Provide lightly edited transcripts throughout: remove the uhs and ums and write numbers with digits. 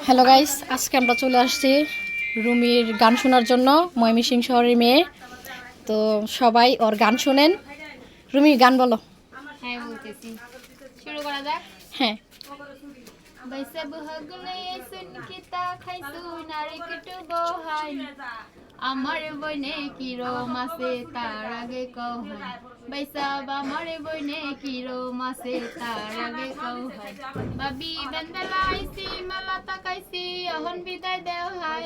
Hello guys, আজকে আমরা চলে আসছি রুমির গান শোনার জন্য। ময়মনসিংহ শহরের মেয়ে, তো সবাই ওর গান শোনেন। রুমি, গান বলো। হ্যাঁ, বলতেছি। শুরু করা যাক। হ্যাঁ। বাইসা বহাগলে সুন কিতা খাইছু নারী কিটু বহাই আমার বইনে কি রোম আছে তার আগে কও হাই বাইসা আমার বইনে কি রোম আছে তার আগে কও হাই বাবি বেন্দালাইছি মেলা তাকাইছি অহন বিদায় দেও হাই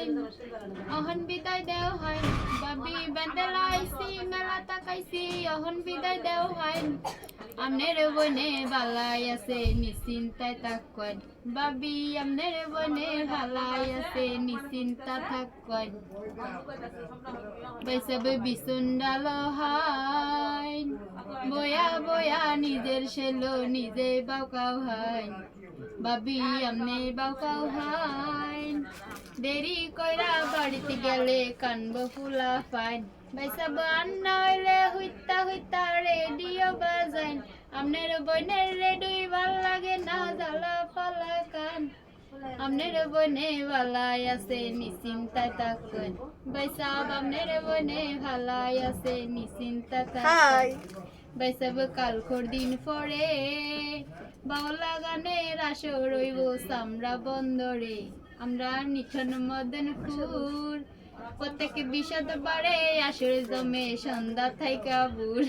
অহন বিদায় দেও হাই বাবি বেন্দালাইছি মেলা তাকাইছি অহন বিদায় দেও হাই আমনের বনে ভালাই আছে নিশ্চিন্তায় থাকবেন বাবি আমনের বনে ভালাই আছে নিশ্চিন্তা থাকবেন বেসবে বিসুন্ডাল হাই বয়া বয়া নিজের সেলো নিজে বাউকাও হাই বাবি আমনে বাউকাও হাই দেরি কইরা বাড়িতে গেলে কানব ফুলা ফাইন বেসব আন্না হইলে হুইতা হুইতা রেডিও বাজাইন আমনের বইনের রেডুই ভাল লাগে না জ্বালা পালা কান আমনের বনে ভালাই আছে নিশ্চিন্তায় থাকেন বেসব আমনের বনে ভালাই আছে নিশ্চিন্তা থাকেন বেসব কালখোর দিন পরে বাউলা গানের আসর রইব সামরা বন্দরে আমরা নিঠন মদন ফুল প্রত্যেক বিষাদ বাড়ে আসরে জমে সন্ধ্যা থাইকা বুড়।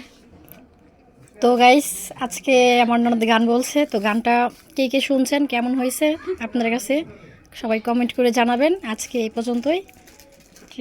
তো গাইস, আজকে আমার ননদ গান বলছে, তো গানটা কে কে শুনছেন, কেমন হয়েছে আপনাদের কাছে সবাই কমেন্ট করে জানাবেন। আজকে এই পর্যন্তই।